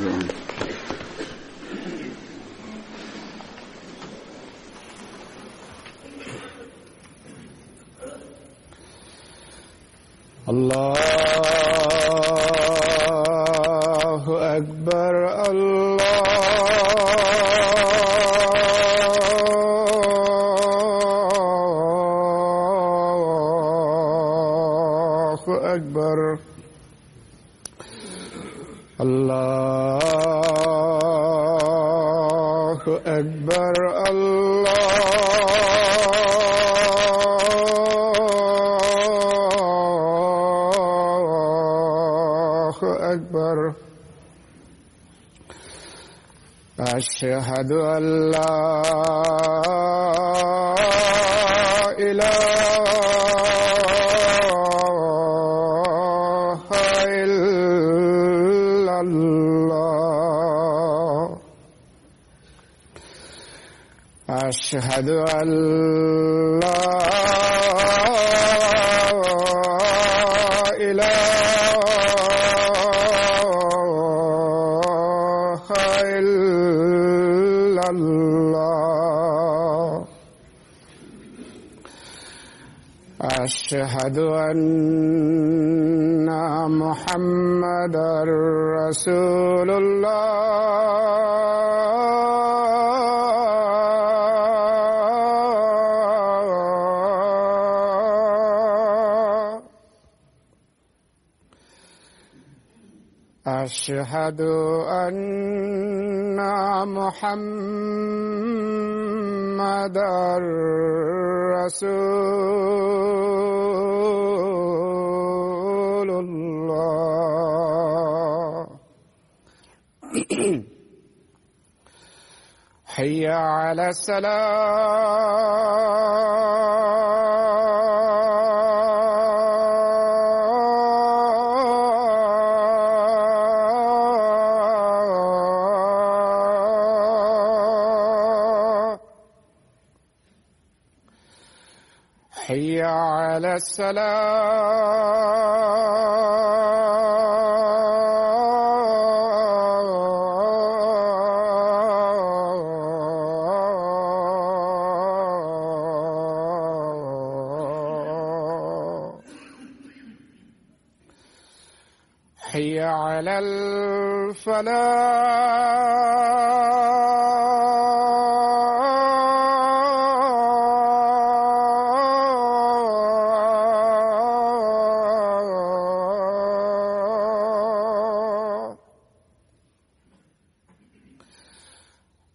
الله أكبر الله أكبر الله أكبر أشهد أن لا إله إلا الله أشهد أن لا أشهد أن محمدًا رسول الله أشهد أن محمدًا رسول الله حي على حي على حي على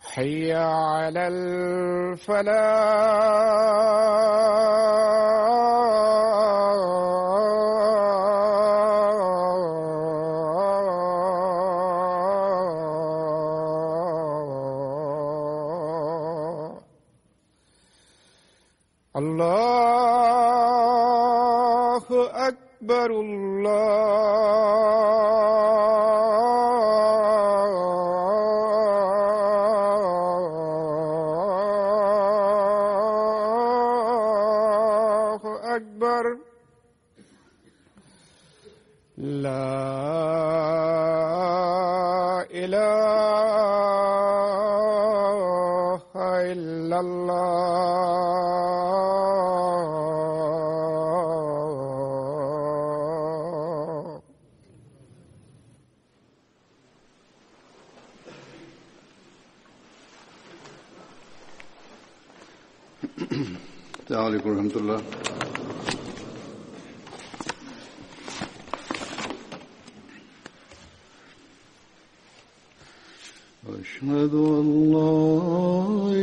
حي على الله أكبر الله أكبر لا إله إلا الله السلام عليكم ورحمة الله. أشهد أن لا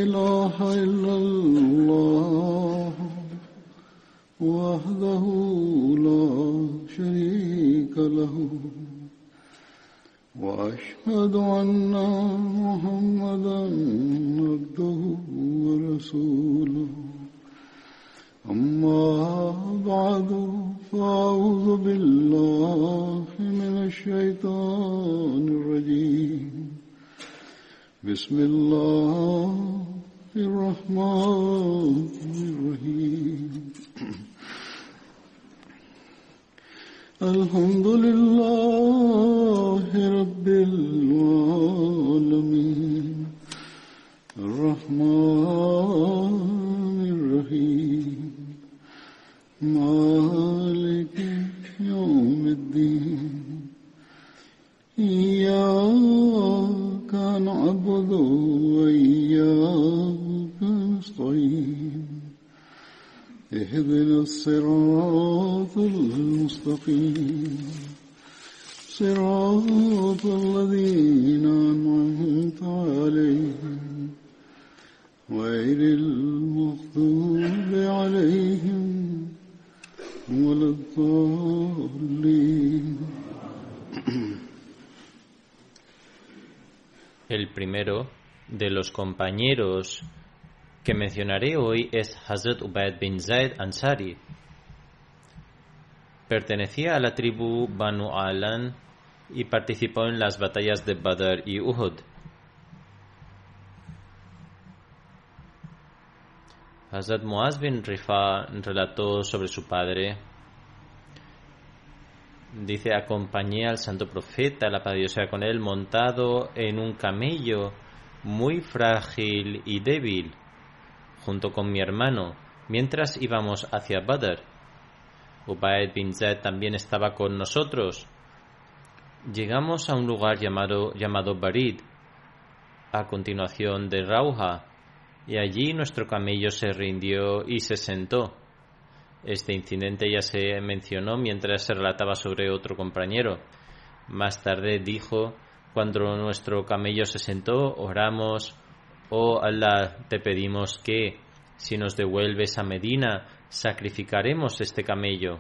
إله إلا الله وحده لا شريك له وأشهد أن محمدًا عبده ورسوله أما بعد فأعوذ بالله من الشيطان الرجيم بسم الله الرحمن الرحيم الحمد لله رب العالمين إياك نعبد وإياك نستعين اهدنا الصراط المستقيم صراط الذين أنعمت عليهم غير المغضوب عليهم ولا الضالين. El primero de los compañeros que mencionaré hoy es Hazrat Ubayd bin Zayd Ansari. Pertenecía a la tribu Banu Alan y participó en las batallas de Badr y Uhud. Hazrat Muaz bin Rifa relató sobre su padre. Dice: acompañé al santo profeta, la paz de Dios sea con él, montado en un camello muy frágil y débil, junto con mi hermano, mientras íbamos hacia Badr. Ubayd bin Zayd también estaba con nosotros. Llegamos a un lugar llamado Barid, a continuación de Rauha, y allí nuestro camello se rindió y se sentó. Este incidente ya se mencionó mientras se relataba sobre otro compañero. Más tarde dijo: cuando nuestro camello se sentó, oramos: oh Allah, te pedimos que, si nos devuelves a Medina, sacrificaremos este camello.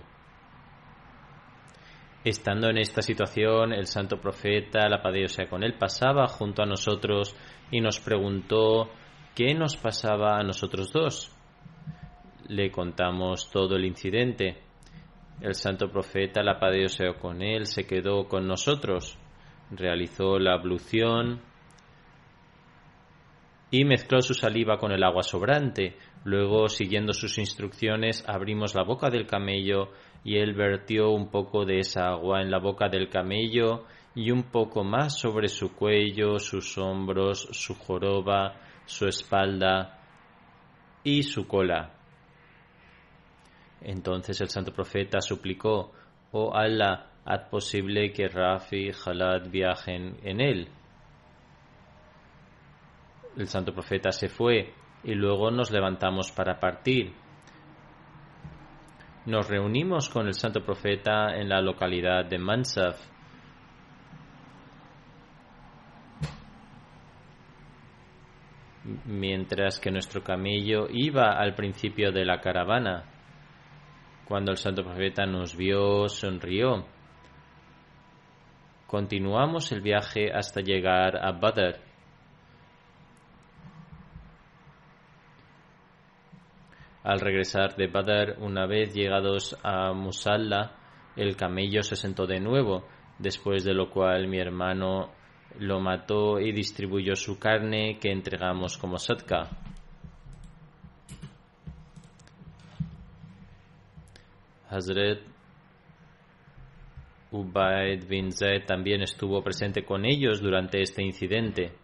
Estando en esta situación, el santo profeta, la paz de Dios sea con él, pasaba junto a nosotros y nos preguntó qué nos pasaba a nosotros dos. Le contamos todo el incidente. El santo profeta, la paz de Dios sea con él, se quedó con nosotros, realizó la ablución y mezcló su saliva con el agua sobrante. Luego, siguiendo sus instrucciones, abrimos la boca del camello y él vertió un poco de esa agua en la boca del camello y un poco más sobre su cuello, sus hombros, su joroba, su espalda y su cola. Entonces el santo profeta suplicó: oh Allah, haz posible que Rafi y Khalad viajen en él. El santo profeta se fue y luego nos levantamos para partir. Nos reunimos con el santo profeta en la localidad de Mansaf. Mientras que nuestro camello iba al principio de la caravana. Cuando el santo profeta nos vio, sonrió. Continuamos el viaje hasta llegar a Badr. Al regresar de Badr, una vez llegados a Musalla, el camello se sentó de nuevo, después de lo cual mi hermano lo mató y distribuyó su carne que entregamos como sadqa. Hazrat Ubayd bin Zayd también estuvo presente con ellos durante este incidente.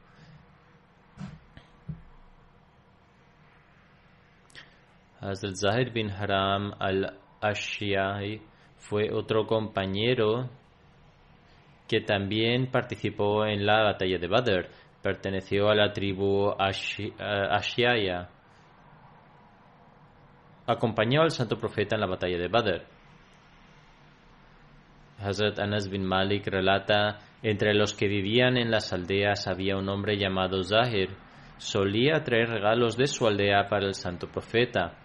Hazrat Zahir bin Haram al-Ashiyai fue otro compañero que también participó en la batalla de Badr. Perteneció a la tribu Ashiyaya. Acompañó al santo profeta en la batalla de Badr. Hazrat Anas bin Malik relata: entre los que vivían en las aldeas había un hombre llamado Zahir. Solía traer regalos de su aldea para el santo profeta.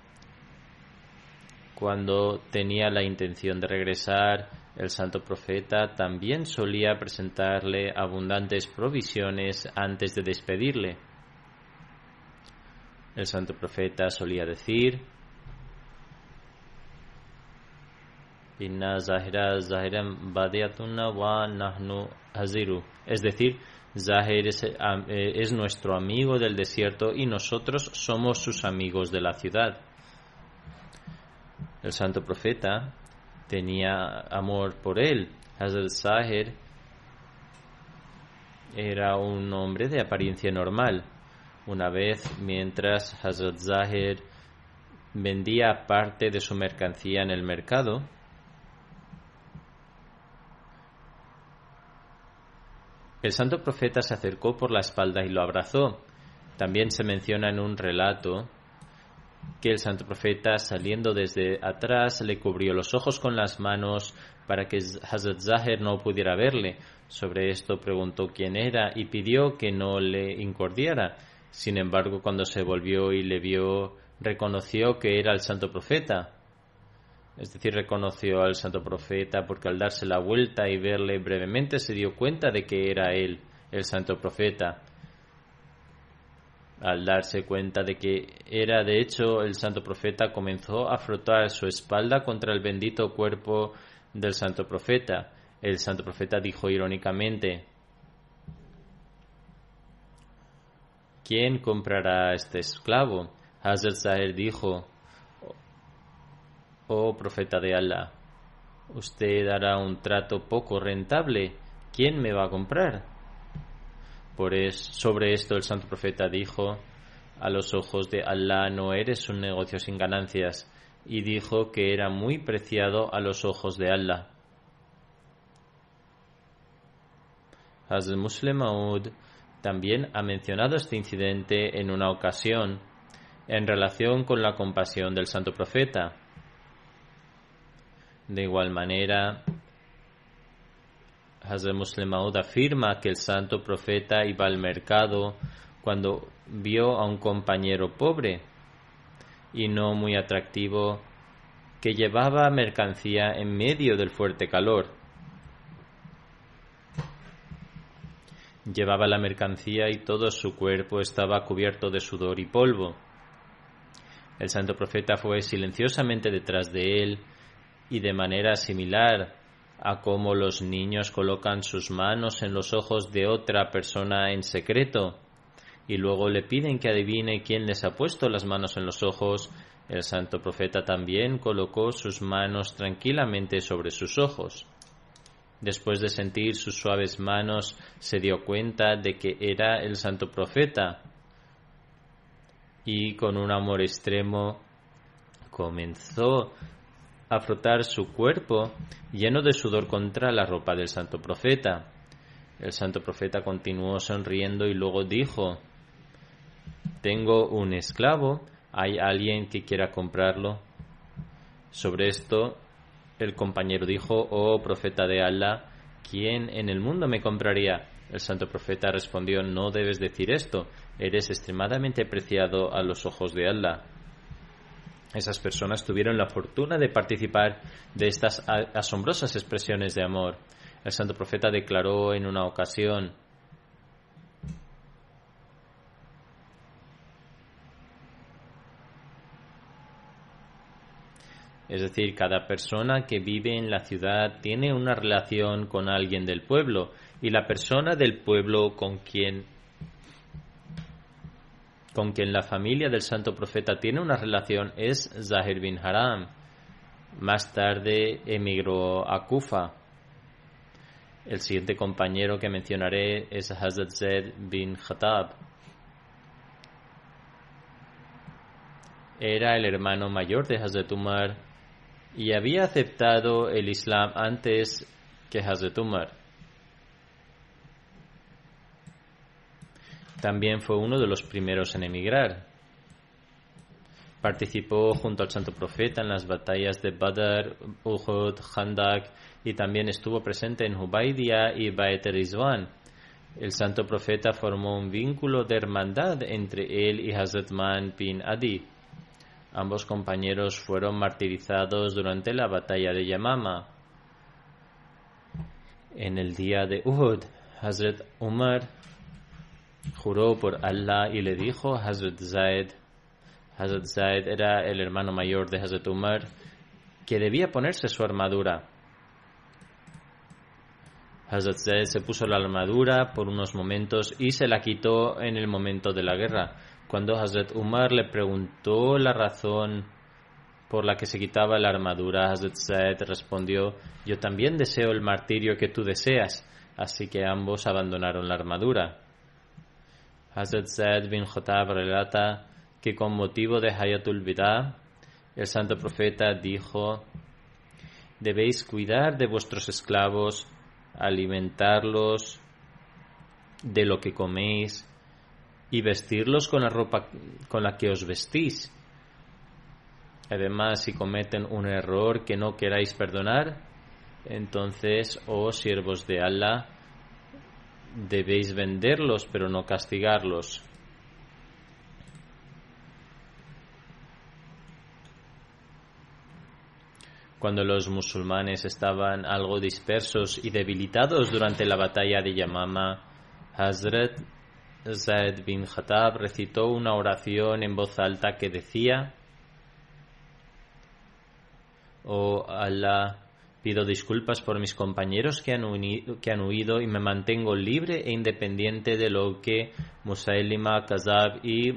Cuando tenía la intención de regresar, el santo profeta también solía presentarle abundantes provisiones antes de despedirle. El santo profeta solía decir: Inna Zahira Zahiram Badiatuna wa Nahnu Haziru. Es decir, Zahir es nuestro amigo del desierto y nosotros somos sus amigos de la ciudad. El santo profeta tenía amor por él. Hazrat Zahir era un hombre de apariencia normal. Una vez, mientras Hazrat Zahir vendía parte de su mercancía en el mercado, El santo profeta se acercó por la espalda y lo abrazó. También se menciona en un relato que el santo profeta, saliendo desde atrás, le cubrió los ojos con las manos para que Hazrat Zahir no pudiera verle. Sobre esto preguntó quién era y pidió que no le incordiara. Sin embargo, cuando se volvió y le vio, reconoció que era el santo profeta. Es decir, reconoció al santo profeta porque al darse la vuelta y verle brevemente se dio cuenta de que era él, el santo profeta. Al darse cuenta de que era de hecho el santo profeta, comenzó a frotar su espalda contra el bendito cuerpo del santo profeta. El santo profeta dijo irónicamente: ¿quién comprará a este esclavo? Hazrat Zahir dijo: oh profeta de Allah, usted hará un trato poco rentable. ¿Quién me va a comprar? Sobre esto el santo profeta dijo: a los ojos de Allah no eres un negocio sin ganancias, y dijo que era muy preciado a los ojos de Allah. Hazrat Muslim Maud también ha mencionado este incidente en una ocasión en relación con la compasión del santo profeta. De igual manera, Hazrat Muslim Maud afirma que el santo profeta iba al mercado cuando vio a un compañero pobre y no muy atractivo que llevaba mercancía en medio del fuerte calor. Llevaba la mercancía y todo su cuerpo estaba cubierto de sudor y polvo. El santo profeta fue silenciosamente detrás de él y de manera similar a cómo los niños colocan sus manos en los ojos de otra persona en secreto y luego le piden que adivine quién les ha puesto las manos en los ojos, el santo profeta también colocó sus manos tranquilamente sobre sus ojos. Después de sentir sus suaves manos, se dio cuenta de que era el santo profeta y con un amor extremo comenzó a frotar su cuerpo lleno de sudor contra la ropa del santo profeta. El santo profeta continuó sonriendo y luego dijo: tengo un esclavo, ¿hay alguien que quiera comprarlo? Sobre esto el compañero dijo: oh profeta de Allah, ¿quién en el mundo me compraría? El santo profeta respondió: no debes decir esto, eres extremadamente preciado a los ojos de Allah. Esas personas tuvieron la fortuna de participar de estas asombrosas expresiones de amor. El santo profeta declaró en una ocasión: es decir, cada persona que vive en la ciudad tiene una relación con alguien del pueblo, y la persona del pueblo con quien la familia del santo profeta tiene una relación es Zahir bin Haram. Más tarde emigró a Kufa. El siguiente compañero que mencionaré es Hazrat Zaid bin Khattab. Era el hermano mayor de Hazrat Umar y había aceptado el Islam antes que Hazrat Umar. También fue uno de los primeros en emigrar. Participó junto al santo profeta en las batallas de Badr, Uhud, Khandak y también estuvo presente en Hubaydia y Bait Rizwan. El santo profeta formó un vínculo de hermandad entre él y Hazrat Man bin Adi. Ambos compañeros fueron martirizados durante la batalla de Yamama. En el día de Uhud, Hazrat Umar juró por Allah y le dijo a Hazrat Zaid era el hermano mayor de Hazrat Umar, que debía ponerse su armadura. Hazrat Zaid se puso la armadura por unos momentos y se la quitó en el momento de la guerra. Cuando Hazrat Umar le preguntó la razón por la que se quitaba la armadura, Hazrat Zaid respondió: yo también deseo el martirio que tú deseas. Así que ambos abandonaron la armadura. Hazrat Zaid bin Khattab relata que con motivo de Hayatul Wida, el santo profeta dijo: debéis cuidar de vuestros esclavos, alimentarlos de lo que coméis y vestirlos con la ropa con la que os vestís. Además, si cometen un error que no queráis perdonar, entonces, oh siervos de Allah, debéis venderlos, pero no castigarlos. Cuando los musulmanes estaban algo dispersos y debilitados durante la batalla de Yamama, Hazrat Zaid bin Khattab recitó una oración en voz alta que decía: Oh Allah, pido disculpas por mis compañeros que han huido y me mantengo libre e independiente de lo que Musaylima Kazab y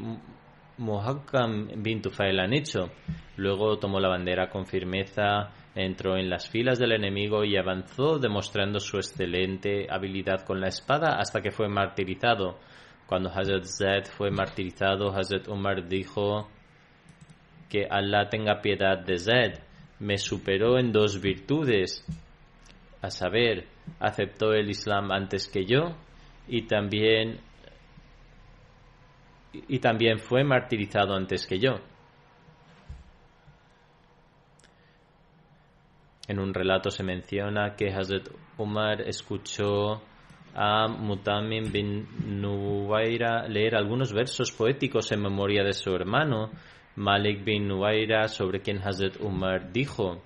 Muhakkam bin Tufail han hecho. Luego tomó la bandera con firmeza, entró en las filas del enemigo y avanzó demostrando su excelente habilidad con la espada hasta que fue martirizado. Cuando Hazrat Zaid fue martirizado, Hazrat Umar dijo: que Allah tenga piedad de Zaid. Me superó en 2 virtudes, a saber, aceptó el Islam antes que yo y también fue martirizado antes que yo. En un relato se menciona que Hazrat Umar escuchó a Mutamim bin Nuwaira leer algunos versos poéticos en memoria de su hermano Malik bin Nuwaira, sobre quien Hazrat Umar dijo: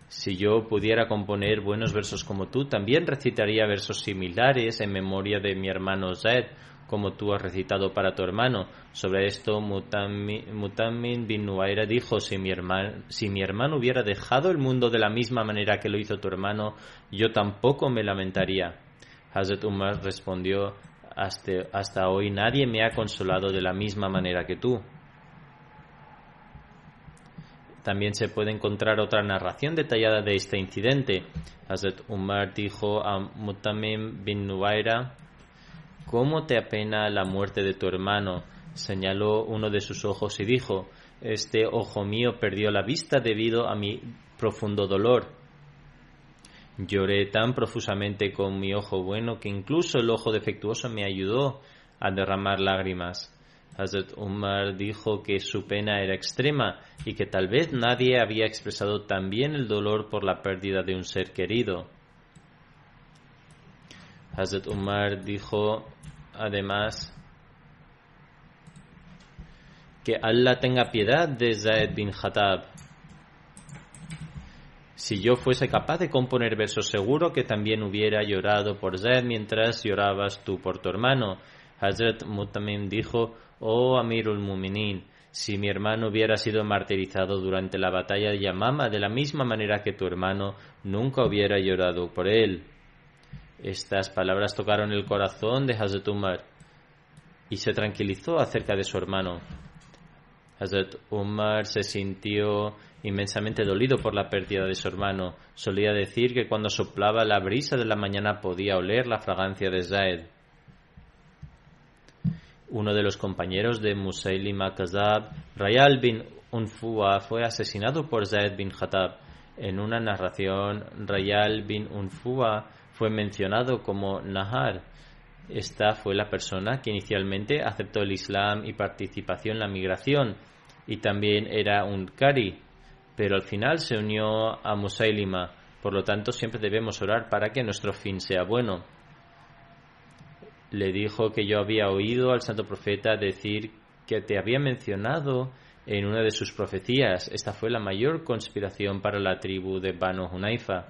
si yo pudiera componer buenos versos como tú, también recitaría versos similares en memoria de mi hermano Zaid, como tú has recitado para tu hermano. Sobre esto Mutamim bin Nuwaira dijo: si mi hermano hubiera dejado el mundo de la misma manera que lo hizo tu hermano, yo tampoco me lamentaría. Hazrat Umar respondió: hasta hoy nadie me ha consolado de la misma manera que tú. También se puede encontrar otra narración detallada de este incidente. Hazrat Umar dijo a Mutamim bin Nuwaira: ¿cómo te apena la muerte de tu hermano? Señaló uno de sus ojos y dijo: este ojo mío perdió la vista debido a mi profundo dolor. Lloré tan profusamente con mi ojo bueno que incluso el ojo defectuoso me ayudó a derramar lágrimas. Hazrat Umar dijo que su pena era extrema y que tal vez nadie había expresado tan bien el dolor por la pérdida de un ser querido. Hazrat Umar dijo además: que Allah tenga piedad de Zaid bin Khattab. Si yo fuese capaz de componer versos, seguro que también hubiera llorado por Zaid mientras llorabas tú por tu hermano. Hazrat Mutamim dijo: oh Amirul Muminin, si mi hermano hubiera sido martirizado durante la batalla de Yamama de la misma manera que tu hermano, nunca hubiera llorado por él. Estas palabras tocaron el corazón de Hazrat Umar y se tranquilizó acerca de su hermano. Hazrat Umar se sintió inmensamente dolido por la pérdida de su hermano. Solía decir que cuando soplaba la brisa de la mañana podía oler la fragancia de Zaid. Uno de los compañeros de Musaylima Kazab, Rayal bin Unfuwa, fue asesinado por Zaid bin Khattab. En una narración, Rayal bin Unfuwa fue mencionado como Nahar. Esta fue la persona que inicialmente aceptó el Islam y participó en la migración, y también era un Qari, pero al final se unió a Musaylima. Por lo tanto, siempre debemos orar para que nuestro fin sea bueno. Le dijo que yo había oído al santo profeta decir que te había mencionado en una de sus profecías. Esta fue la mayor conspiración para la tribu de Banu Hunayfa.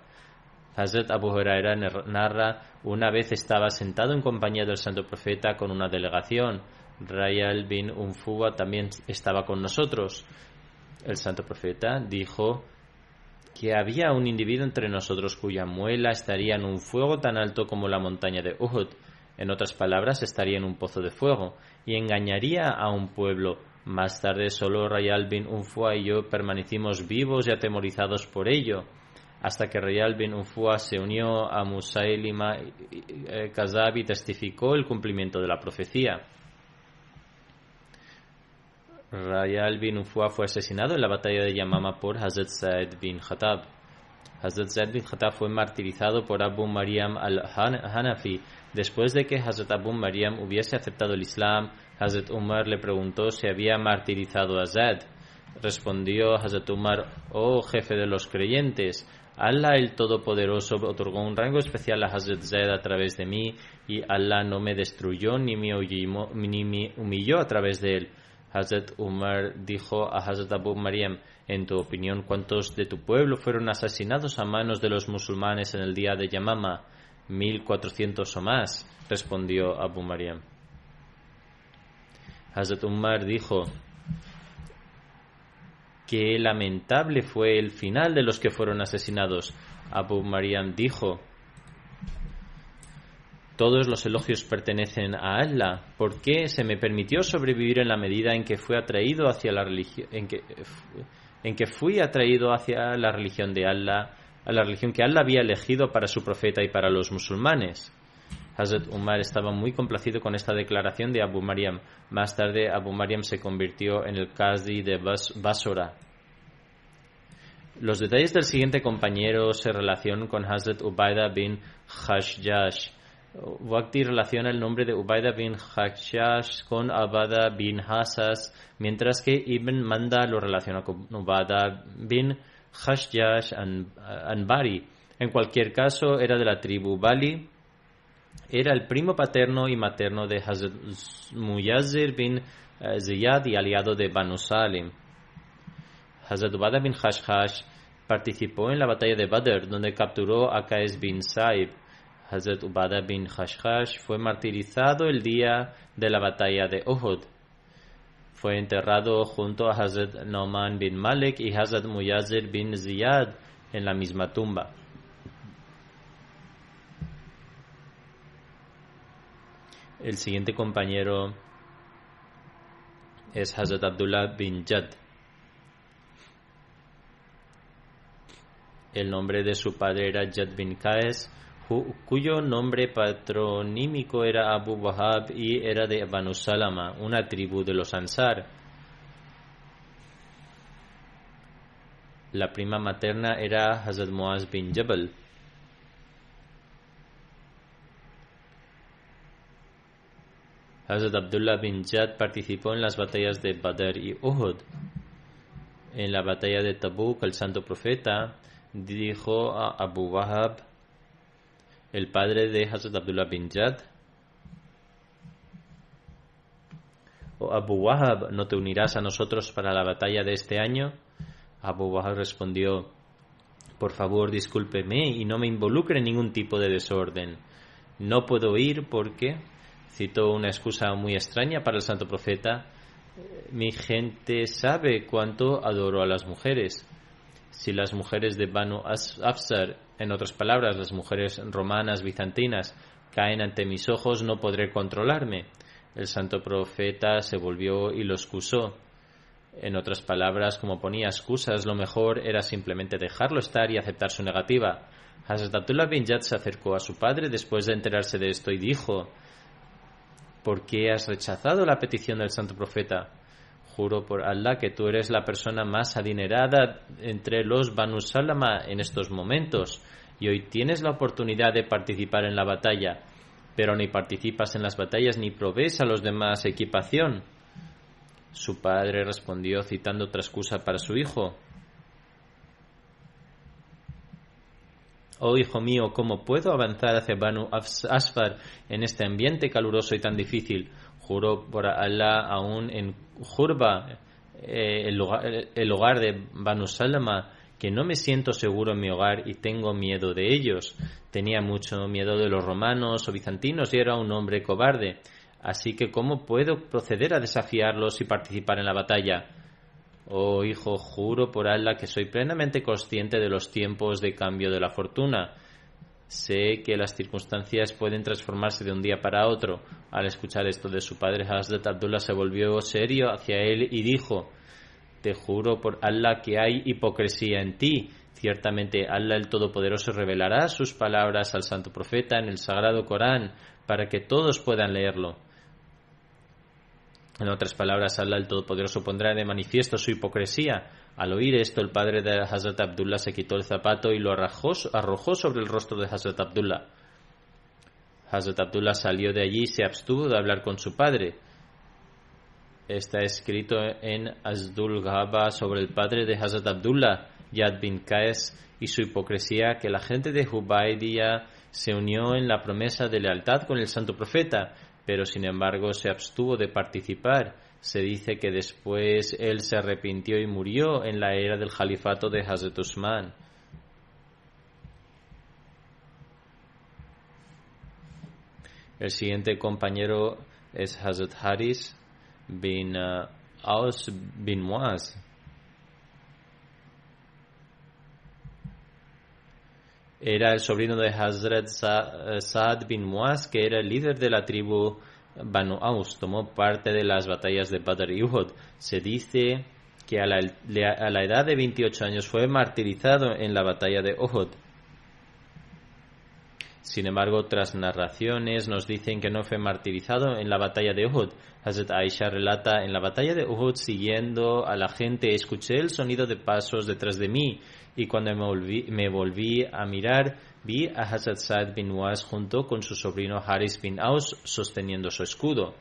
Hazrat Abu Huraira narra: una vez estaba sentado en compañía del santo profeta con una delegación. Rayal bin Unfuwa también estaba con nosotros. El santo profeta dijo que había un individuo entre nosotros cuya muela estaría en un fuego tan alto como la montaña de Uhud. En otras palabras, estaría en un pozo de fuego y engañaría a un pueblo. Más tarde, solo Rayal bin Unfuwa y yo permanecimos vivos y atemorizados por ello, hasta que Rayal bin Unfuwa se unió a Musaylima Kazab y testificó el cumplimiento de la profecía. Rayal bin Unfuwa fue asesinado en la batalla de Yamama por Hazrat Zaid bin Khattab. Hazrat Zaid bin Khattab fue martirizado por Abu Maryam al-Hanafi. Después de que Hazrat Abu Maryam hubiese aceptado el Islam, Hazrat Umar le preguntó si había martirizado a Zaid. Respondió Hazrat Umar: oh jefe de los creyentes, Allah el Todopoderoso otorgó un rango especial a Hazrat Zaid a través de mí, y Allah no me destruyó ni me humilló a través de él. Hazrat Umar dijo a Hazrat Abu Maryam: en tu opinión, ¿cuántos de tu pueblo fueron asesinados a manos de los musulmanes en el día de Yamama? 1400 o más, respondió Abu Maryam. Hazrat Umar dijo: qué lamentable fue el final de los que fueron asesinados. Abu Maryam dijo: todos los elogios pertenecen a Allah. ¿Por qué se me permitió sobrevivir en la medida en que fui atraído hacia la religión, en que fui atraído hacia la religión de Allah, a la religión que Allah había elegido para su profeta y para los musulmanes? Hazrat Umar estaba muy complacido con esta declaración de Abu Maryam. Más tarde, Abu Maryam se convirtió en el Qazi de Basora. Los detalles del siguiente compañero se relacionan con Hazrat Ubaidah bin Khashjash. Waqti relaciona el nombre de Ubaidah bin Khashjash con Ubaidah bin Hassas, mientras que Ibn Manda lo relaciona con Ubaidah bin Khashjash Anbari. En cualquier caso, era de la tribu Bali. Era el primo paterno y materno de Hazrat Muyazzir bin Ziyad y aliado de Banu Salim. Hazrat Ubaidah bin Khashjash participó en la batalla de Badr, donde capturó a Qais bin Saib. Hazrat Ubaidah bin Khashjash fue martirizado el día de la batalla de Uhud. Fue enterrado junto a Hazrat Nauman bin Malik y Hazrat Muyazzir bin Ziyad en la misma tumba. El siguiente compañero es Hazrat Abdullah bin Jad. El nombre de su padre era Jad bin Qais, cuyo nombre patronímico era Abu Wahab y era de Banu Salama, una tribu de los Ansar. La prima materna era Hazrat Muaz bin Jabal. Hazrat Abdullah bin Jad participó en las batallas de Badr y Uhud. En la batalla de Tabuk, el santo profeta dijo a Abu Wahab, el padre de Hazrat Abdullah bin Jad: oh Abu Wahab, ¿no te unirás a nosotros para la batalla de este año? Abu Wahab respondió: por favor, discúlpeme y no me involucre en ningún tipo de desorden. No puedo ir porque, citó una excusa muy extraña para el santo profeta, mi gente sabe cuánto adoro a las mujeres. Si las mujeres de Banu Afsar, en otras palabras, las mujeres romanas bizantinas, caen ante mis ojos, no podré controlarme. El santo profeta se volvió y lo excusó. En otras palabras, como ponía excusas, lo mejor era simplemente dejarlo estar y aceptar su negativa. Hazrat Abdullah bin Jad se acercó a su padre después de enterarse de esto y dijo: ¿por qué has rechazado la petición del santo profeta? Juro por Allah que tú eres la persona más adinerada entre los Banu Salama en estos momentos, y hoy tienes la oportunidad de participar en la batalla, pero ni participas en las batallas ni provees a los demás equipación. Su padre respondió citando otra excusa para su hijo: oh hijo mío, ¿cómo puedo avanzar hacia Banu Asfar en este ambiente caluroso y tan difícil? Juro por Allah, aún en Jurba, el hogar de Banu Salama, que no me siento seguro en mi hogar y tengo miedo de ellos. Tenía mucho miedo de los romanos o bizantinos y era un hombre cobarde. Así que ¿cómo puedo proceder a desafiarlos y participar en la batalla? Oh hijo, juro por Allah que soy plenamente consciente de los tiempos de cambio de la fortuna. Sé que las circunstancias pueden transformarse de un día para otro. Al escuchar esto de su padre, Hazrat Abdullah se volvió serio hacia él y dijo: te juro por Allah que hay hipocresía en ti. Ciertamente Allah el Todopoderoso revelará sus palabras al santo profeta en el sagrado Corán para que todos puedan leerlo. En otras palabras, Allah el Todopoderoso pondrá de manifiesto su hipocresía. Al oír esto, el padre de Hazrat Abdullah se quitó el zapato y lo arrojó sobre el rostro de Hazrat Abdullah. Hazrat Abdullah salió de allí y se abstuvo de hablar con su padre. Está escrito en Asdul Ghaba sobre el padre de Hazrat Abdullah, Yad bin Qais, y su hipocresía, que la gente de Hubaydiya se unió en la promesa de lealtad con el santo profeta, pero sin embargo se abstuvo de participar. Se dice que después él se arrepintió y murió en la era del califato de Hazrat Usman. El siguiente compañero es Hazrat Haris bin Aus bin Muaz. Era el sobrino de Hazrat Saad bin Muaz, que era el líder de la tribu Banu Aus. Tomó parte de las batallas de Badr y Uhud. Se dice que a la edad de 28 años fue martirizado en la batalla de Uhud. Sin embargo, otras narraciones nos dicen que no fue martirizado en la batalla de Uhud. Hazrat Aisha relata: en la batalla de Uhud, siguiendo a la gente, escuché el sonido de pasos detrás de mí, y cuando me volví a mirar, vi a Hazrat Saad bin Muaz junto con su sobrino Haris bin Aus sosteniendo su escudo.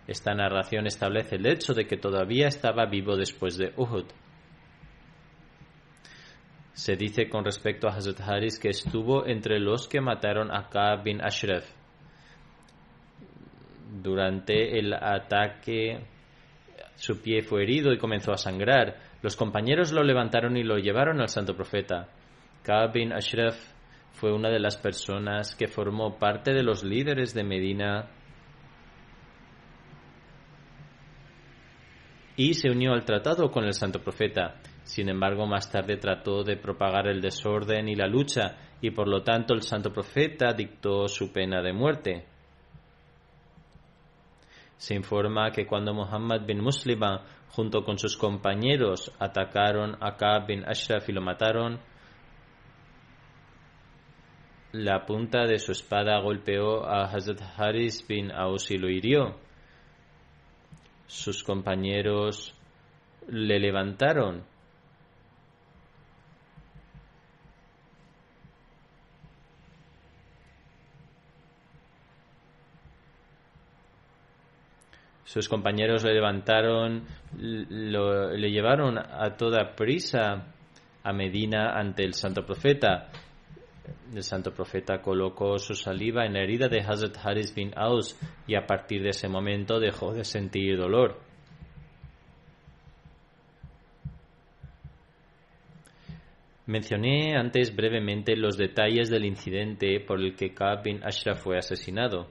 Esta narración establece el hecho de que todavía estaba vivo después de Uhud. Se dice con respecto a Hazrat Haris que estuvo entre los que mataron a Ka'b bin Ashraf. Durante el ataque, su pie fue herido y comenzó a sangrar. Los compañeros lo levantaron y lo llevaron al santo profeta. Ka'b bin Ashraf fue una de las personas que formó parte de los líderes de Medina y se unió al tratado con el santo profeta. Sin embargo, más tarde trató de propagar el desorden y la lucha, y por lo tanto el santo profeta dictó su pena de muerte. Se informa que cuando Muhammad bin Muslima, junto con sus compañeros, atacaron a Ka'b bin Ashraf y lo mataron, la punta de su espada golpeó a Hazrat Haris bin Aus y lo hirió. Sus compañeros le levantaron. Sus compañeros le levantaron, le llevaron a toda prisa a Medina ante el santo profeta. El santo profeta colocó su saliva en la herida de Hazrat Haris bin Aus y a partir de ese momento dejó de sentir dolor. Mencioné antes brevemente los detalles del incidente por el que Ka'b bin Ashraf fue asesinado.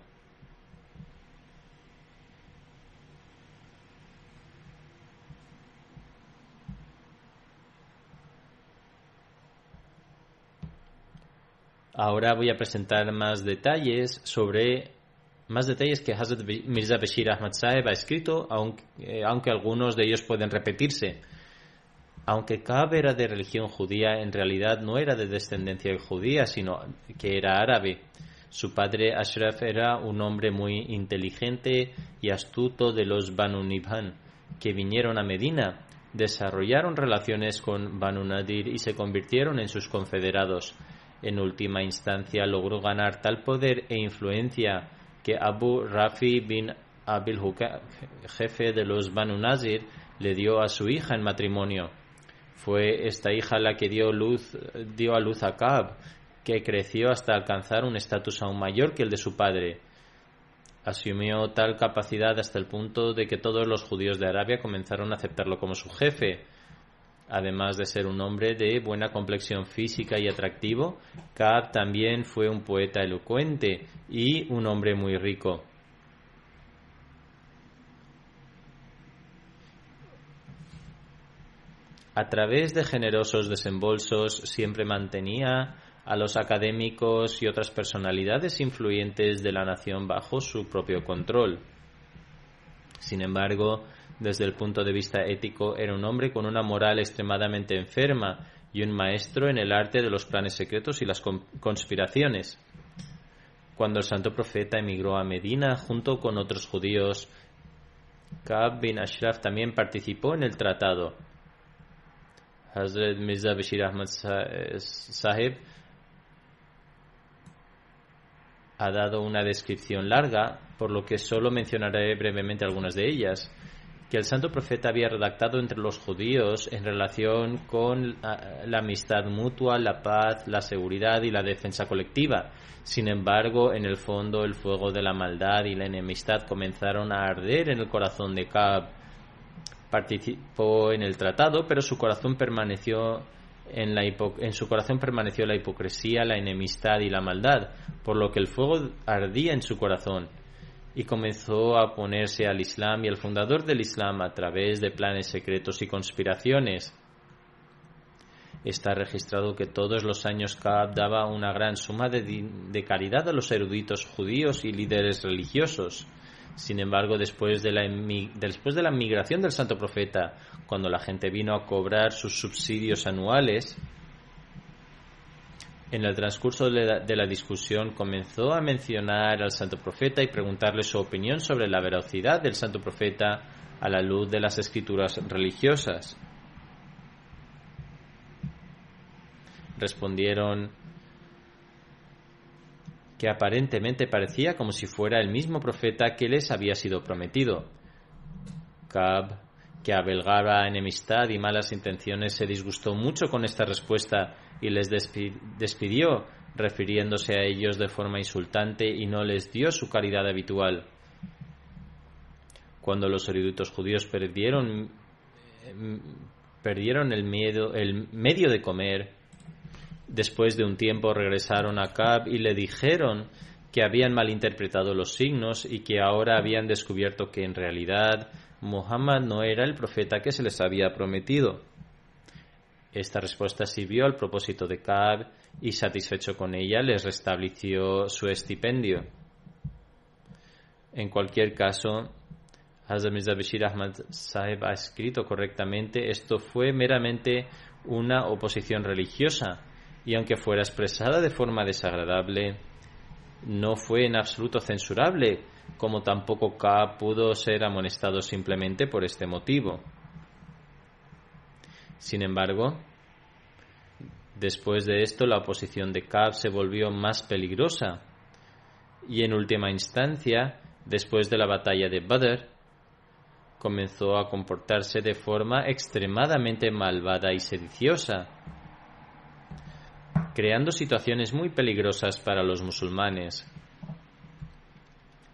Ahora voy a presentar más detalles que Hazrat Mirza Bashir Ahmad Saheb ha escrito, aunque algunos de ellos pueden repetirse. Aunque Ka'b era de religión judía, en realidad no era de descendencia judía, sino que era árabe. Su padre Ashraf era un hombre muy inteligente y astuto de los Banu Nibhan, que vinieron a Medina, desarrollaron relaciones con Banu Nadir y se convirtieron en sus confederados. En última instancia logró ganar tal poder e influencia que Abu Rafi bin Abil Hukam, jefe de los Banu Nazir, le dio a su hija en matrimonio. Fue esta hija la que dio a luz a Ka'b, que creció hasta alcanzar un estatus aún mayor que el de su padre. Asumió tal capacidad hasta el punto de que todos los judíos de Arabia comenzaron a aceptarlo como su jefe. Además de ser un hombre de buena complexión física y atractivo, Ka'b también fue un poeta elocuente y un hombre muy rico. A través de generosos desembolsos siempre mantenía a los académicos y otras personalidades influyentes de la nación bajo su propio control. Sin embargo, desde el punto de vista ético, era un hombre con una moral extremadamente enferma y un maestro en el arte de los planes secretos y las conspiraciones. Cuando el santo profeta emigró a Medina junto con otros judíos, Ka'b bin Ashraf también participó en el tratado. Hazrat Mirza Bashir Ahmad Sahib ha dado una descripción larga, por lo que solo mencionaré brevemente algunas de ellas, que el santo profeta había redactado entre los judíos en relación con la amistad mutua, la paz, la seguridad y la defensa colectiva. Sin embargo, en el fondo, el fuego de la maldad y la enemistad comenzaron a arder en el corazón de Ka'b. Participó en el tratado, pero su corazón permaneció en su corazón permaneció la hipocresía, la enemistad y la maldad, por lo que el fuego ardía en su corazón y comenzó a oponerse al Islam y al fundador del Islam a través de planes secretos y conspiraciones. Está registrado que todos los años Ka'b daba una gran suma de caridad a los eruditos judíos y líderes religiosos. Sin embargo, después de la migración del santo profeta, cuando la gente vino a cobrar sus subsidios anuales, en el transcurso de la discusión comenzó a mencionar al santo profeta y preguntarle su opinión sobre la veracidad del santo profeta a la luz de las escrituras religiosas. Respondieron que aparentemente parecía como si fuera el mismo profeta que les había sido prometido. Ka'b, que avelgaba enemistad y malas intenciones, se disgustó mucho con esta respuesta y les despidió, refiriéndose a ellos de forma insultante, y no les dio su caridad habitual. Cuando los eruditos judíos perdieron el medio de comer, después de un tiempo regresaron a Ka'b y le dijeron que habían malinterpretado los signos y que ahora habían descubierto que en realidad Muhammad no era el profeta que se les había prometido. Esta respuesta sirvió al propósito de Ka'b y, satisfecho con ella, les restableció su estipendio. En cualquier caso, Hazrat Mirza Bashir Ahmad Sahib ha escrito correctamente: esto fue meramente una oposición religiosa, y aunque fuera expresada de forma desagradable, no fue en absoluto censurable, como tampoco Ka'b pudo ser amonestado simplemente por este motivo. Sin embargo, después de esto, la oposición de Ka'b se volvió más peligrosa, y en última instancia, después de la batalla de Badr, comenzó a comportarse de forma extremadamente malvada y sediciosa, creando situaciones muy peligrosas para los musulmanes.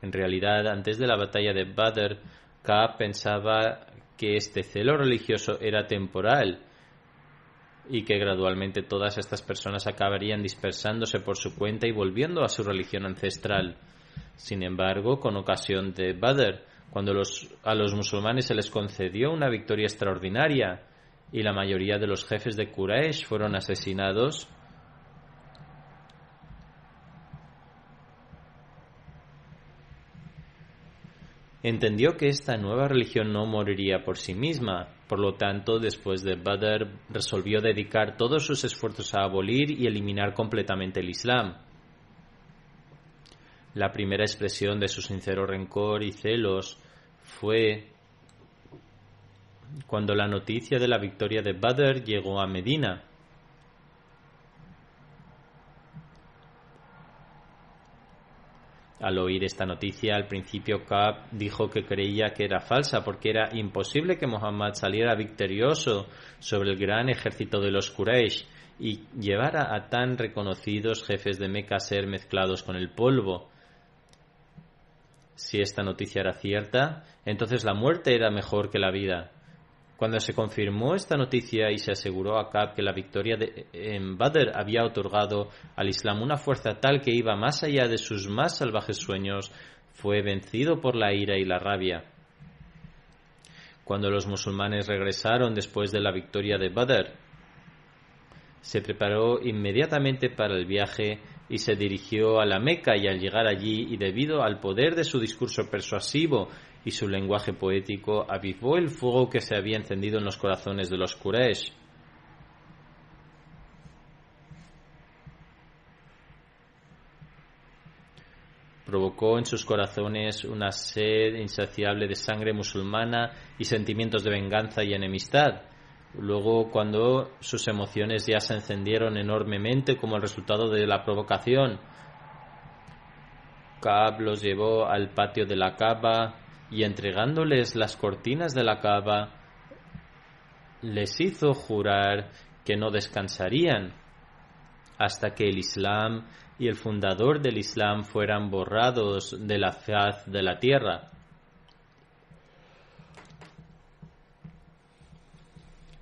En realidad, antes de la batalla de Badr, Ka'b pensaba que este celo religioso era temporal y que gradualmente todas estas personas acabarían dispersándose por su cuenta y volviendo a su religión ancestral. Sin embargo, con ocasión de Badr, cuando a los musulmanes se les concedió una victoria extraordinaria y la mayoría de los jefes de Quraysh fueron asesinados, entendió que esta nueva religión no moriría por sí misma. Por lo tanto, después de Badr, resolvió dedicar todos sus esfuerzos a abolir y eliminar completamente el Islam. La primera expresión de su sincero rencor y celos fue cuando la noticia de la victoria de Badr llegó a Medina. Al oír esta noticia, al principio Ka'b dijo que creía que era falsa, porque era imposible que Muhammad saliera victorioso sobre el gran ejército de los Quraysh y llevara a tan reconocidos jefes de Meca a ser mezclados con el polvo. Si esta noticia era cierta, entonces la muerte era mejor que la vida. Cuando se confirmó esta noticia y se aseguró a Ka'b que la victoria en Badr había otorgado al Islam una fuerza tal que iba más allá de sus más salvajes sueños, fue vencido por la ira y la rabia. Cuando los musulmanes regresaron después de la victoria de Badr, se preparó inmediatamente para el viaje y se dirigió a la Meca, y al llegar allí, y debido al poder de su discurso persuasivo y su lenguaje poético, avivó el fuego que se había encendido en los corazones de los Quraysh. Provocó en sus corazones una sed insaciable de sangre musulmana y sentimientos de venganza y enemistad. Luego, cuando sus emociones ya se encendieron enormemente como el resultado de la provocación, Ka'b los llevó al patio de la Kaaba y, entregándoles las cortinas de la Kaaba, les hizo jurar que no descansarían hasta que el Islam y el fundador del Islam fueran borrados de la faz de la tierra.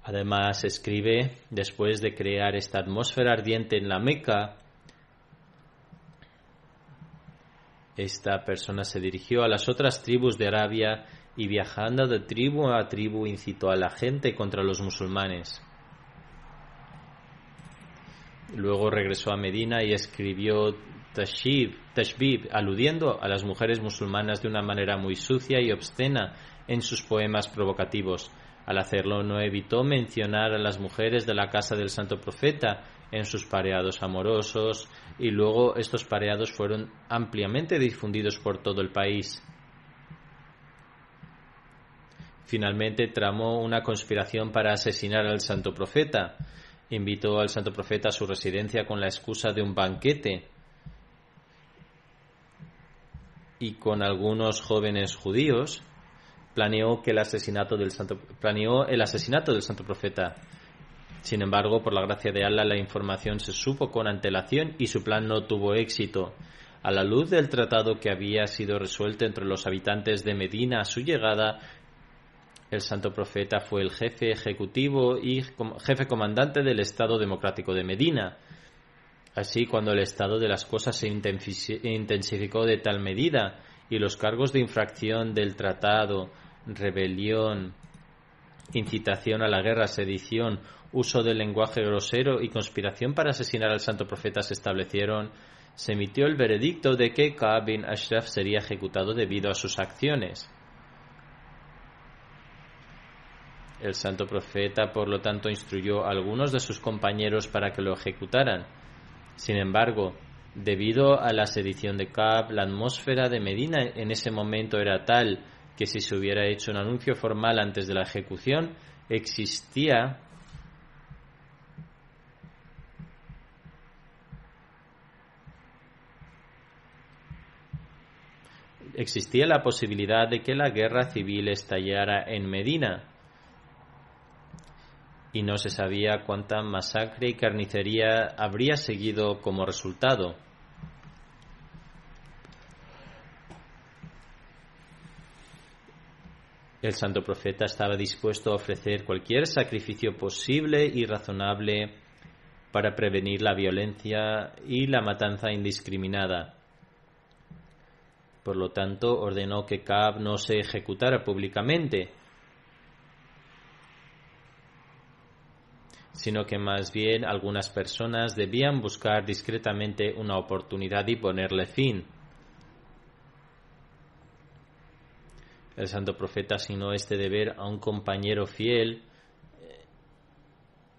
Además, escribe, después de crear esta atmósfera ardiente en la Meca, esta persona se dirigió a las otras tribus de Arabia y, viajando de tribu a tribu, incitó a la gente contra los musulmanes. Luego regresó a Medina y escribió Tashbib, aludiendo a las mujeres musulmanas de una manera muy sucia y obscena en sus poemas provocativos. Al hacerlo, no evitó mencionar a las mujeres de la casa del Santo Profeta en sus pareados amorosos, y luego estos pareados fueron ampliamente difundidos por todo el país. Finalmente, tramó una conspiración para asesinar al Santo Profeta. Invitó al Santo Profeta a su residencia con la excusa de un banquete, y con algunos jóvenes judíos planeó el asesinato del Santo Profeta. Sin embargo, por la gracia de Allah, la información se supo con antelación y su plan no tuvo éxito. A la luz del tratado que había sido resuelto entre los habitantes de Medina a su llegada, el Santo Profeta fue el jefe ejecutivo y jefe comandante del Estado Democrático de Medina. Así, cuando el estado de las cosas se intensificó de tal medida y los cargos de infracción del tratado, rebelión, incitación a la guerra, sedición, uso del lenguaje grosero y conspiración para asesinar al Santo Profeta se establecieron, se emitió el veredicto de que Ka'b bin Ashraf sería ejecutado debido a sus acciones. El Santo Profeta, por lo tanto, instruyó a algunos de sus compañeros para que lo ejecutaran. Sin embargo, debido a la sedición de Ka'b, la atmósfera de Medina en ese momento era tal que si se hubiera hecho un anuncio formal antes de la ejecución, existía la posibilidad de que la guerra civil estallara en Medina, y no se sabía cuánta masacre y carnicería habría seguido como resultado. El Santo Profeta estaba dispuesto a ofrecer cualquier sacrificio posible y razonable para prevenir la violencia y la matanza indiscriminada. Por lo tanto, ordenó que Ka'b no se ejecutara públicamente, sino que más bien algunas personas debían buscar discretamente una oportunidad y ponerle fin. El Santo Profeta asignó este deber a un compañero fiel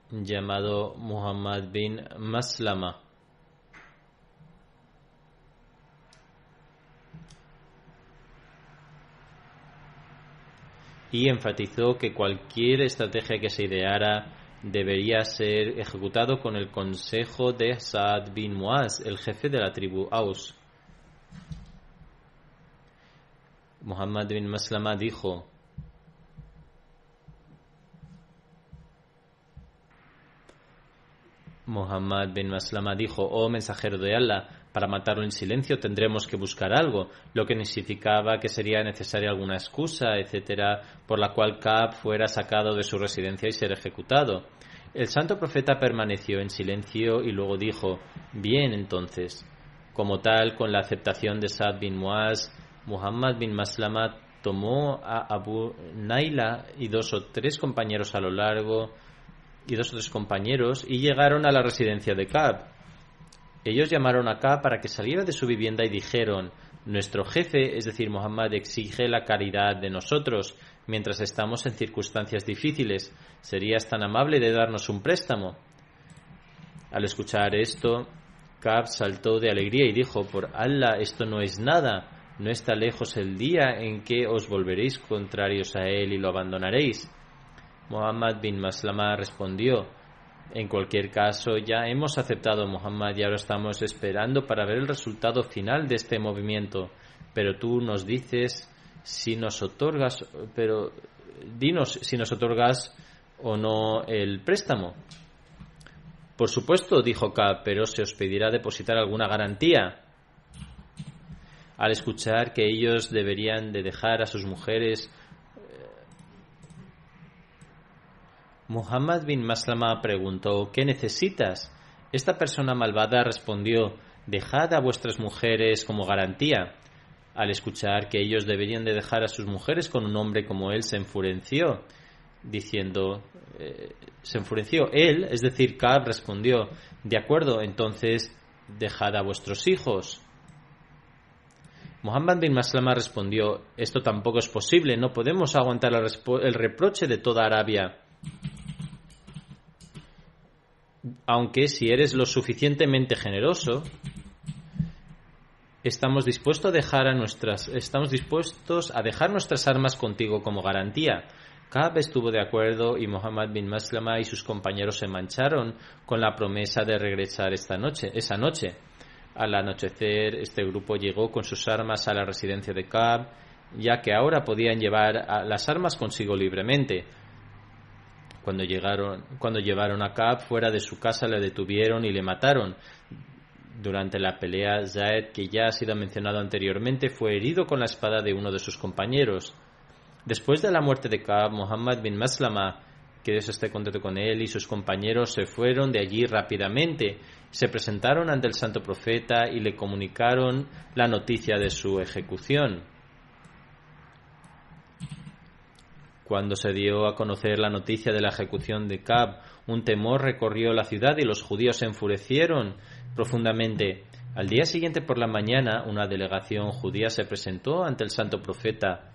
llamado Muhammad bin Maslama. Y enfatizó que cualquier estrategia que se ideara debería ser ejecutado con el consejo de Sa'd bin Mu'az, el jefe de la tribu Aus. Muhammad bin Maslama dijo: oh mensajero de Allah, para matarlo en silencio tendremos que buscar algo, lo que significaba que sería necesaria alguna excusa, etc., por la cual Ka'b fuera sacado de su residencia y ser ejecutado. El Santo Profeta permaneció en silencio y luego dijo: bien, entonces. Como tal, con la aceptación de Sa'd bin Mu'az, Muhammad bin Maslama tomó a Abu Naila y dos o tres compañeros y llegaron a la residencia de Ka'b. Ellos llamaron a Ka'b para que saliera de su vivienda y dijeron: nuestro jefe, es decir, Muhammad, exige la caridad de nosotros mientras estamos en circunstancias difíciles. ¿Serías tan amable de darnos un préstamo? Al escuchar esto, Ka'b saltó de alegría y dijo: por Allah, esto no es nada. No está lejos el día en que os volveréis contrarios a él y lo abandonaréis. Muhammad bin Maslama respondió: en cualquier caso, ya hemos aceptado a Muhammad y ahora estamos esperando para ver el resultado final de este movimiento. Pero tú nos dices si nos otorgas, pero dinos si nos otorgas o no el préstamo. Por supuesto, dijo Ka'b, pero se os pedirá depositar alguna garantía. Al escuchar que ellos deberían de dejar a sus mujeres, Muhammad bin Maslama preguntó: ¿qué necesitas? Esta persona malvada respondió: dejad a vuestras mujeres como garantía. Al escuchar que ellos deberían de dejar a sus mujeres con un hombre como él, se enfureció, diciendo, él, es decir, Ka'b, respondió: de acuerdo, entonces dejad a vuestros hijos. Muhammad bin Maslama respondió: esto tampoco es posible, no podemos aguantar el reproche de toda Arabia. Aunque si eres lo suficientemente generoso, estamos dispuestos a dejar nuestras armas contigo como garantía. Ka'b estuvo de acuerdo y Muhammad bin Maslama y sus compañeros se marcharon con la promesa de regresar esa noche. Al anochecer, este grupo llegó con sus armas a la residencia de Ka'b, ya que ahora podían llevar las armas consigo libremente. Cuando llevaron a Ka'b fuera de su casa, le detuvieron y le mataron. Durante la pelea, Zaid, que ya ha sido mencionado anteriormente, fue herido con la espada de uno de sus compañeros. Después de la muerte de Ka'b, Muhammad bin Maslama, que Dios esté contento con él, y sus compañeros se fueron de allí rápidamente. Se presentaron ante el santo profeta y le comunicaron la noticia de su ejecución. Cuando se dio a conocer la noticia de la ejecución de Ka'b, un temor recorrió la ciudad y los judíos se enfurecieron profundamente. Al día siguiente por la mañana, una delegación judía se presentó ante el santo profeta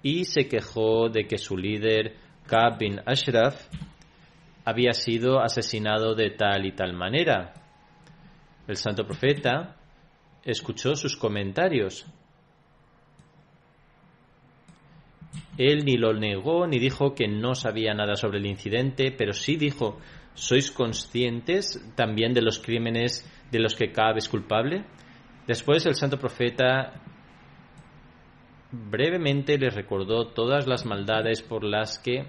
y se quejó de que su líder, Ka'b bin Ashraf, había sido asesinado de tal y tal manera. El santo profeta escuchó sus comentarios. Él ni lo negó ni dijo que no sabía nada sobre el incidente, pero sí dijo: ¿sois conscientes también de los crímenes de los que Ka'b es culpable? Después el santo profeta brevemente les recordó todas las maldades por las que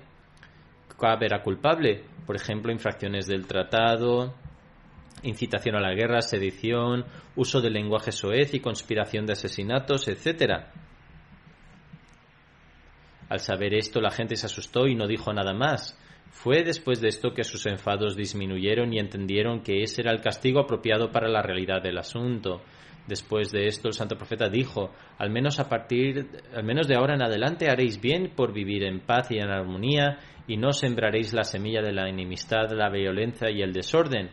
Ka'b era culpable, por ejemplo, infracciones del tratado, incitación a la guerra, sedición, uso del lenguaje soez y conspiración de asesinatos, etc. Al saber esto, la gente se asustó y no dijo nada más. Fue después de esto que sus enfados disminuyeron y entendieron que ese era el castigo apropiado para la realidad del asunto. Después de esto, el santo profeta dijo: al menos de ahora en adelante haréis bien por vivir en paz y en armonía, y no sembraréis la semilla de la enemistad, la violencia y el desorden.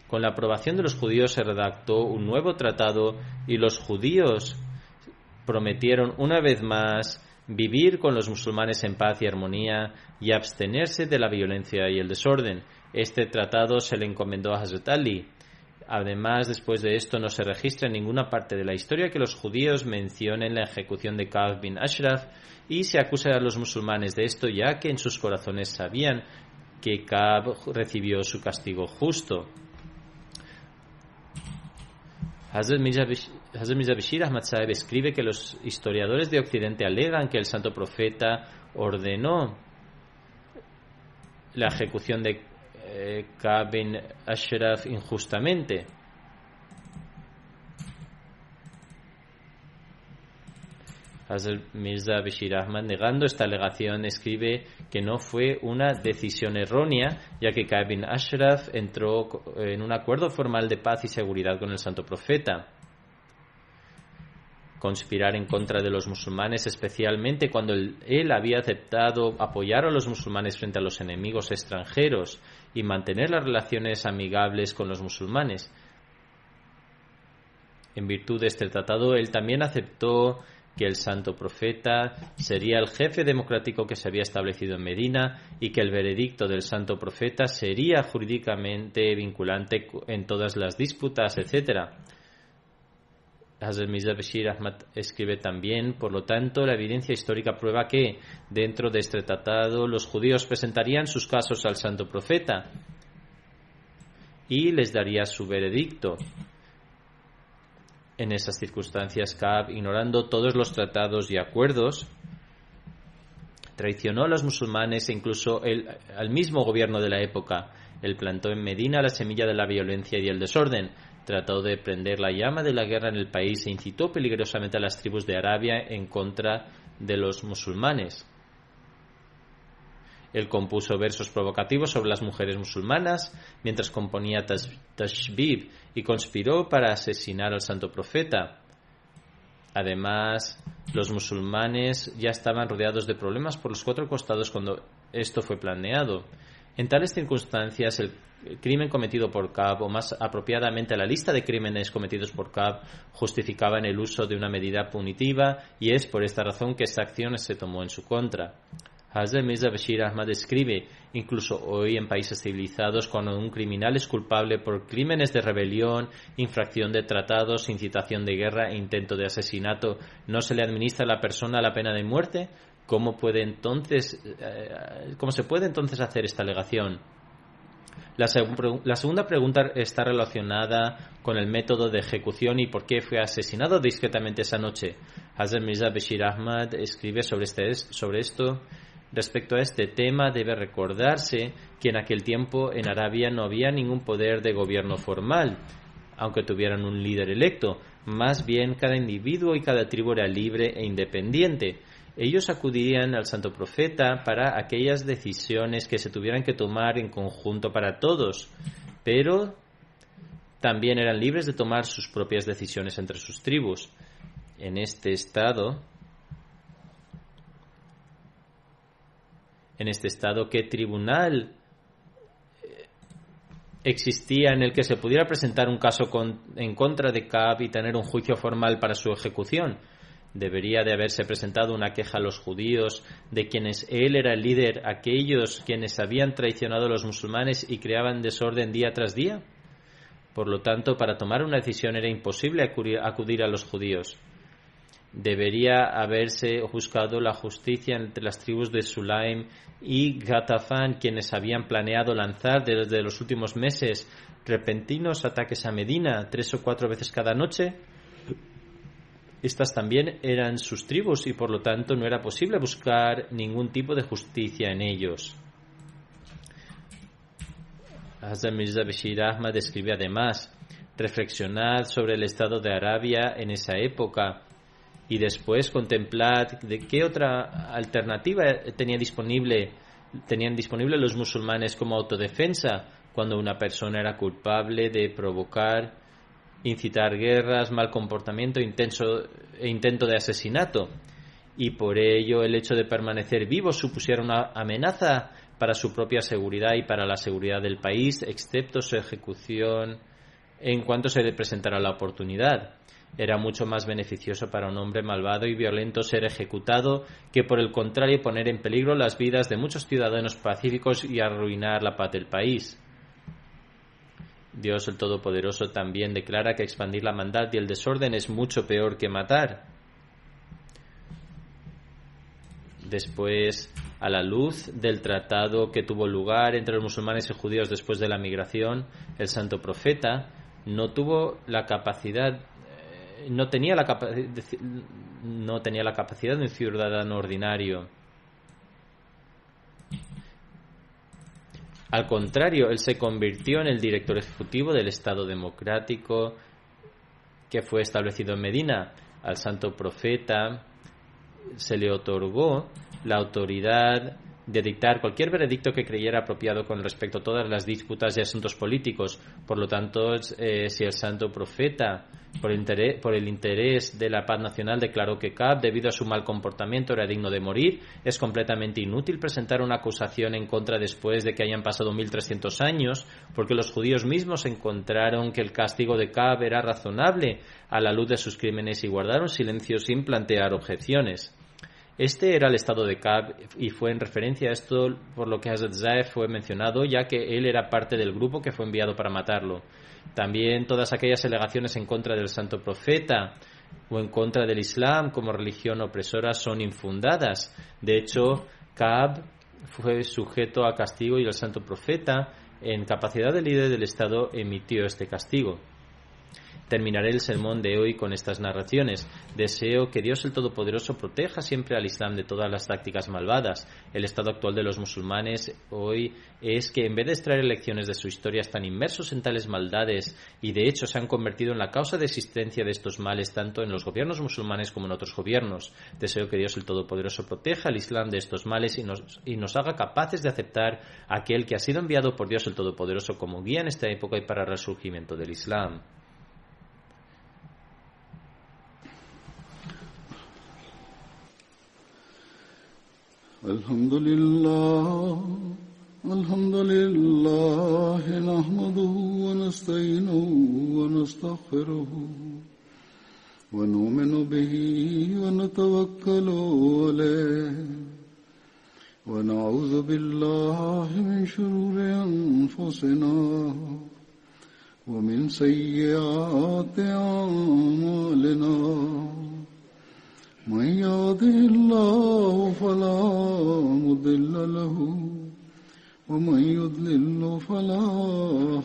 Con la aprobación de los judíos se redactó un nuevo tratado y los judíos prometieron una vez más vivir con los musulmanes en paz y armonía y abstenerse de la violencia y el desorden. Este tratado se le encomendó a Hazrat Ali. Además, después de esto, no se registra en ninguna parte de la historia que los judíos mencionen la ejecución de Ka'b bin Ashraf y se acusa a los musulmanes de esto, ya que en sus corazones sabían que Ka'b recibió su castigo justo. Hazrat Mirza Bashir Ahmad Sahib escribe que los historiadores de Occidente alegan que el santo profeta ordenó la ejecución de Ka'b bin Ashraf injustamente. Hazrat Mirza Bashir Ahmad, negando esta alegación, escribe que no fue una decisión errónea, ya que Ka'b bin Ashraf entró en un acuerdo formal de paz y seguridad con el santo profeta. Conspirar en contra de los musulmanes, especialmente cuando él había aceptado apoyar a los musulmanes frente a los enemigos extranjeros y mantener las relaciones amigables con los musulmanes. En virtud de este tratado, él también aceptó que el santo profeta sería el jefe democrático que se había establecido en Medina y que el veredicto del santo profeta sería jurídicamente vinculante en todas las disputas, etc. Hazrat Mirza Bashir Ahmad escribe también: por lo tanto, la evidencia histórica prueba que, dentro de este tratado, los judíos presentarían sus casos al Santo Profeta y les daría su veredicto. En esas circunstancias, Ka'b, ignorando todos los tratados y acuerdos, traicionó a los musulmanes e incluso al mismo gobierno de la época. Él plantó en Medina la semilla de la violencia y el desorden, trató de prender la llama de la guerra en el país e incitó peligrosamente a las tribus de Arabia en contra de los musulmanes. Él compuso versos provocativos sobre las mujeres musulmanas mientras componía Tashbib y conspiró para asesinar al Santo Profeta. Además, los musulmanes ya estaban rodeados de problemas por los cuatro costados cuando esto fue planeado. En tales circunstancias, el crimen cometido por Ka'b, o más apropiadamente la lista de crímenes cometidos por Ka'b, justificaban el uso de una medida punitiva, y es por esta razón que esta acción se tomó en su contra. Hazrat Mirza Bashir Ahmad escribe: incluso hoy en países civilizados, cuando un criminal es culpable por crímenes de rebelión, infracción de tratados, incitación de guerra e intento de asesinato, ¿no se le administra a la persona la pena de muerte? ¿Cómo se puede entonces hacer esta alegación? La segunda pregunta está relacionada con el método de ejecución y por qué fue asesinado discretamente esa noche. Hazrat Mirza Bashir Ahmad escribe sobre esto. Respecto a este tema, debe recordarse que en aquel tiempo en Arabia no había ningún poder de gobierno formal, aunque tuvieran un líder electo. Más bien, cada individuo y cada tribu era libre e independiente. Ellos acudirían al Santo Profeta para aquellas decisiones que se tuvieran que tomar en conjunto para todos, pero también eran libres de tomar sus propias decisiones entre sus tribus. En este estado, ¿qué tribunal existía en el que se pudiera presentar un caso en contra de Ka'b y tener un juicio formal para su ejecución? Debería de haberse presentado una queja a los judíos de quienes él era el líder, aquellos quienes habían traicionado a los musulmanes y creaban desorden día tras día. Por lo tanto, para tomar una decisión era imposible acudir a los judíos. Debería haberse juzgado la justicia entre las tribus de Sulaim y Ghatafan, quienes habían planeado lanzar desde los últimos meses repentinos ataques a Medina 3 o 4 veces cada noche. Estas también eran sus tribus y por lo tanto no era posible buscar ningún tipo de justicia en ellos. Hazrat Mirza Bashir Ahmad describe además: reflexionad sobre el estado de Arabia en esa época y después contemplad de qué otra alternativa tenían disponible los musulmanes como autodefensa cuando una persona era culpable de provocar, incitar guerras, mal comportamiento e intento de asesinato, y por ello el hecho de permanecer vivo supusiera una amenaza para su propia seguridad y para la seguridad del país, excepto su ejecución en cuanto se le presentara la oportunidad. Era mucho más beneficioso para un hombre malvado y violento ser ejecutado que, por el contrario, poner en peligro las vidas de muchos ciudadanos pacíficos y arruinar la paz del país. Dios el Todopoderoso también declara que expandir la maldad y el desorden es mucho peor que matar. Después, a la luz del tratado que tuvo lugar entre los musulmanes y judíos después de la migración, el Santo Profeta no tenía la capacidad de un ciudadano ordinario. Al contrario, él se convirtió en el director ejecutivo del Estado democrático que fue establecido en Medina. Al Santo Profeta se le otorgó la autoridad de dictar cualquier veredicto que creyera apropiado con respecto a todas las disputas y asuntos políticos. Por lo tanto, si el Santo Profeta, por el interés de la paz nacional, declaró que Ka'b, debido a su mal comportamiento, era digno de morir, es completamente inútil presentar una acusación en contra después de que hayan pasado 1300 años, porque los judíos mismos encontraron que el castigo de Ka'b era razonable a la luz de sus crímenes y guardaron silencio sin plantear objeciones. Este era el estado de Ka'b y fue en referencia a esto por lo que Hazrat Zaif fue mencionado, ya que él era parte del grupo que fue enviado para matarlo. También todas aquellas alegaciones en contra del Santo Profeta o en contra del Islam como religión opresora son infundadas. De hecho, Ka'b fue sujeto a castigo y el santo profeta, en capacidad de líder del Estado, emitió este castigo. Terminaré el sermón de hoy con estas narraciones. Deseo que Dios el Todopoderoso proteja siempre al Islam de todas las tácticas malvadas. El estado actual de los musulmanes hoy es que en vez de extraer lecciones de su historia están inmersos en tales maldades y de hecho se han convertido en la causa de existencia de estos males tanto en los gobiernos musulmanes como en otros gobiernos. Deseo que Dios el Todopoderoso proteja al Islam de estos males y nos haga capaces de aceptar a aquel que ha sido enviado por Dios el Todopoderoso como guía en esta época y para el resurgimiento del Islam. الحمد لله نحمده ونستعينه ونستغفره ونؤمن به ونتوكل عليه ونعوذ بالله من شرور أنفسنا ومن سيئات أعمالنا من يهده الله فلا مضل له ومن يضلل فلا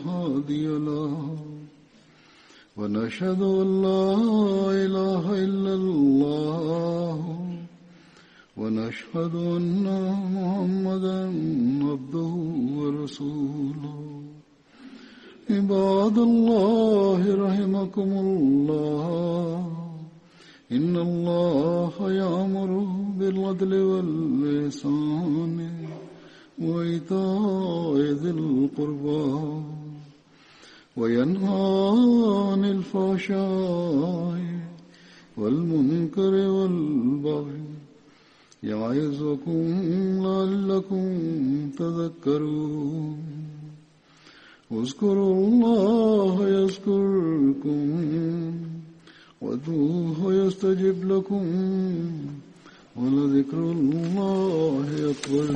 هادي له ونشهد أن لا إله إلا الله ونشهد أن محمدا عبده ورسوله عباد الله رحمكم الله إن الله يأمر بالعدل والإحسان وإيتاء ذي القربى وينهى عن الفحشاء والمنكر والبغي يعظكم لعلكم تذكرون اذكروا الله يذكركم وادعوه يستجب لكم ولذكر الله أكبر